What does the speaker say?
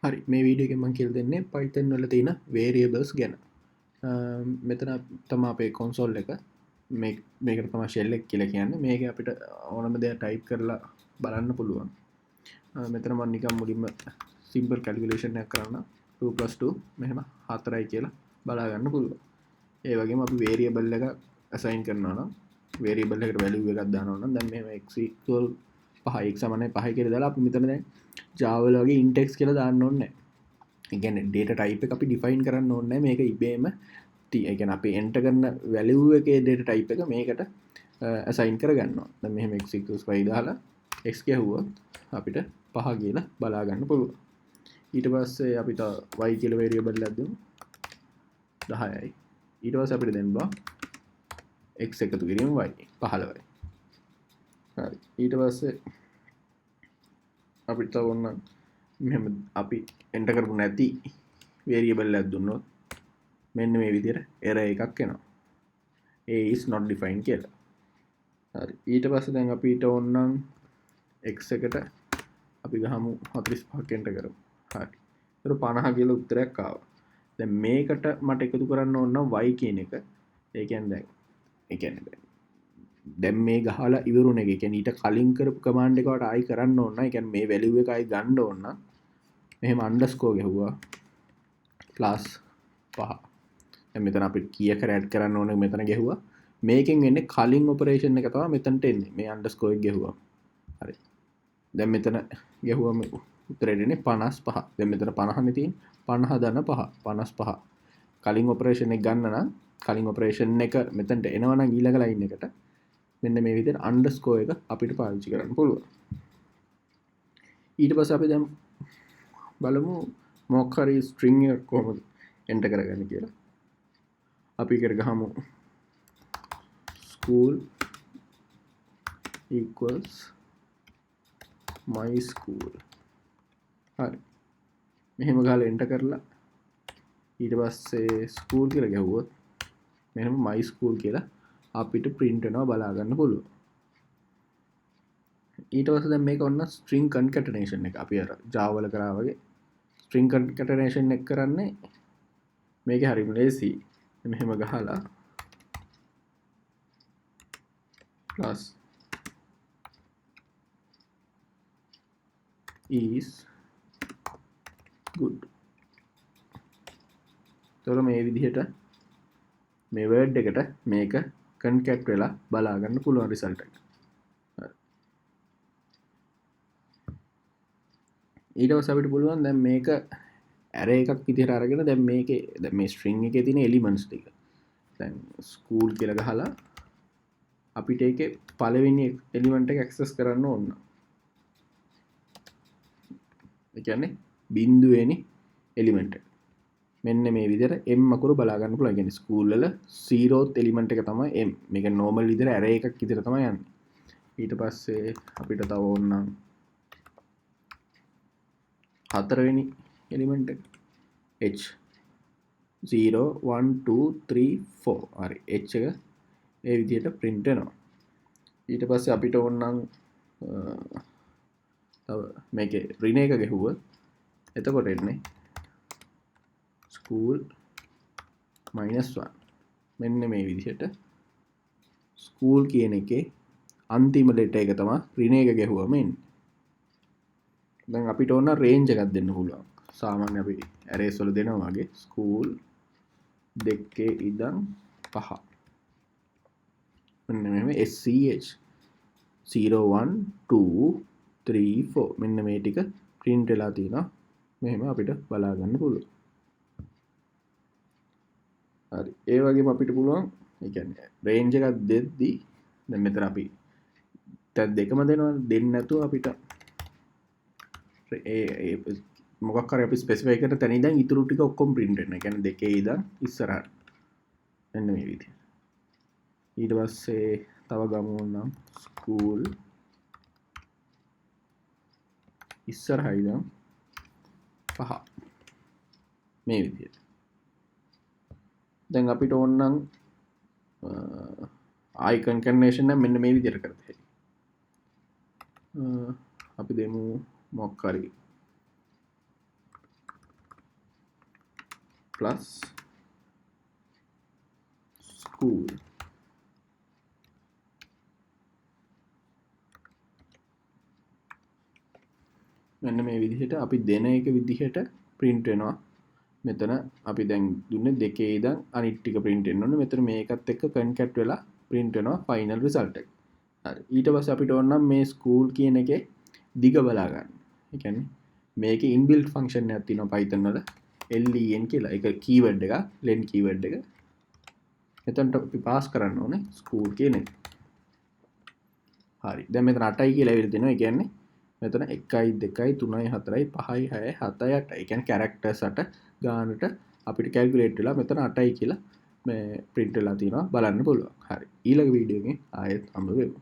හරි මේ වීඩියෝ එකෙන් මම කියලා දෙන්නේ Python වල තියෙන variables ගැන. මෙතන තමයි අපේ console එක. මේකට තමයි shell එක කියලා කියන්නේ. මේක අපිට ඕනම දෙයක් type කරලා බලන්න පුළුවන්. මෙතන මම නිකන් මුලින්ම simple calculation එකක් කරන්න 2 + 2 මෙහෙම 4යි කියලා බලා ගන්න පුළුවන්. ඒ වගේම අපි variable එක assign කරනවා නම් variable එකට value එකක් දානවා නම් දැන් මෙහෙම x equal 5 x සමානයි 5 කියලා දාලා අපි මෙතන දැන් Java වල වගේ int x කියලා දාන්න ඕනේ නැහැ. ඒ කියන්නේ data type එක අපි define කරන්න ඕනේ නැහැ. මේක ඉබේම ඒ කියන්නේ අපි enter කරන value එකේ data type එක මේකට assign කරගන්නවා. දැන් මෙහෙම x equals 5 දාලා x ගැහුවොත් අපිට 5 කියලා බලා ගන්න පුළුවන්. ඊට පස්සේ අපි තව y කියලා variable එකක් දෙමු 10යි. ඊට පස්සේ අපිට දෙන්න බා x එකතු කිරීම y 15යි. හරි. ඊට පස්සේ අපිට තව ඔන්න මෙහෙම අපි enter කරපු නැති variable එකක් දුන්නොත් මෙන්න මේ විදිහට error එකක් එනවා. a is not defined කියලා. හරි. ඊට පස්සේ දැන් අපිට ඕනනම් x එකට අපි ගහමු 45ක් enter කරමු. හරි. ඒතර 50 කියලා උත්තරයක් ආවා. දැන් මේකට මට එකතු කරන්න ඕන නම් y කියන එක. ඒ කියන්නේ දැන් මේ ගහලා ඉවරුණ එක. ඒ කියන්නේ ඊට කලින් කරපු command එකකට ආයි කරන්න ඕන නම් ඒ කියන්නේ මේ value එක ආයි ගන්න ඕන නම් මෙහෙම underscore ගැහුවා plus 5. දැන් මෙතන අපිට කීයකට add කරන්න ඕනේ මෙතන ගැහුවා. මේකෙන් වෙන්නේ කලින් operation එක තමයි මෙතනට එන්නේ. මේ underscore එක ගැහුවා. හරි. දැන් මෙතන ගැහුවම උත්තරේ දෙන්නේ 55. දැන් මෙතන 50නේ තියෙන්නේ. 50 ධන 5 55. කලින් operation එක ගන්න නම් කලින් operation එක මෙතනට එනවා නම් ඊළඟ line එකට මෙන්න මේ විදිහට underscore එක අපිට පාවිච්චි කරන්න පුළුවන්. ඊට පස්සේ අපි දැන් බලමු මොකක් හරි string එකක් කොහොමද enter කරගන්නේ කියලා. අපි එකට ගහමු school equals my school. හරි. මෙහෙම ගහලා enter කරලා ඊට පස්සේ school කියලා ගැහුවොත් මෙහෙම my school කියලා අපිට print වෙනවා බලා ගන්න පුළුවන්. ඊට පස්සේ දැන් මේක ඔන්න string concatenation එක අපි අර Java වල කරා වගේ string concatenation එක කරන්නේ මේකේ හරිම ලේසි. මෙහෙම ගහලා plus is good. එතකොට මේ විදිහට මේ word එකට මේක concat වෙලා බලා ගන්න පුළුවන් result එක. ඊට පස්සේ අපිට පුළුවන් දැන් මේක array එකක් විදිහට අරගෙන දැන් මේකේ දැන් මේ string එකේ තියෙන elements ටික දැන් school කියලා ගහලා අපිට ඒකේ පළවෙනි element එක access කරන්න ඕන. ඒ කියන්නේ බිඳුවෙනි element එක. මෙන්න මේ විදිහට m අකුර බලා ගන්න පුළුවන්. ඒ කියන්නේ school වල 0th element එක තමයි m. මේක normal විදිහට array එකක් විදිහට තමයි යන්නේ. ඊට පස්සේ අපිට තව ඕනනම් හතරවෙනි එලිමන්ට් එක h 0 1 2 3 4 හරි h එක ඒ විදිහට print වෙනවා. ඊට පස්සේ අපිට ඕනනම් තව මේකේ ඍණ එක ගැහුවොත් එතකොට එන්නේ school -1 මෙන්න මේ විදිහට school කියන එකේ අන්තිම letter එක තමයි ඍණ එක ගැහුවම එන්නේ. දැන් අපිට ඕන range එකක් දෙන්න පුළුවන්. සාමාන්‍ය අපි arrays වල දෙනවා වගේ school දෙකේ ඉඳන් 5. මෙන්න මෙහෙම sch 0 1 2 3 4 මෙන්න මේ ටික print වෙලා තියෙනවා. මෙහෙම අපිට බලා ගන්න පුළුවන්. හරි. ඒ වගේම අපිට පුළුවන් ඒ කියන්නේ range එකක් දෙද්දි දැන් මෙතන අපි දැන් දෙකම දෙනවා දෙන්න නැතුව අපිට මොකක් හරි අපි ස්පෙસિෆයි කරන තැන ඉඳන් ඉතුරු ටික ඔක්කොම print වෙනවා. ඒ කියන්නේ දෙකේ ඉඳන් ඉස්සරහට. මෙන්න මේ විදිහට. ඊට පස්සේ තව ගමු නම් school ඉස්සරහා ඉඳන් 5. මේ විදිහට. දැන් අපිට ඕන නම් icon concatenation නම් මෙන්න මේ විදිහට කරත හැකියි. අපි දෙමු මොකක් හරි plus school. මෙන්න මේ විදිහට අපි දෙන එක විදිහට print වෙනවා. මෙතන අපි දැන් දුන්නේ 2 ඉඳන් අනිත් ටික print වෙන්න ඕනේ. මෙතන මේකත් එක්ක concat වෙලා print වෙනවා final result එක. හරි. ඊට පස්සේ අපිට ඕන නම් මේ school කියන එකේ දිග බලා ගන්න. ඒ කියන්නේ මේකේ inbuilt function එකක් තියෙනවා Python වල len කියලා. ඒක keyword එක, len keyword එක. එතනට අපි pass කරන්න ඕනේ school කියන එක. හරි. දැන් මෙතන 8යි කියලා ඇවිල්ලා තිනවා. ඒ කියන්නේ මෙතන 1යි 2යි 3යි 4යි 5යි 6යි 7යි 8යි. ඒ කියන්නේ characters 8 ගානට අපිට calculate වෙලා මෙතන 8යි කියලා මේ print වෙලා තියෙනවා බලන්න පුළුවන්. හරි. ඊළඟ වීඩියෝ එකෙන් ආයෙත් හම්බ වෙමු.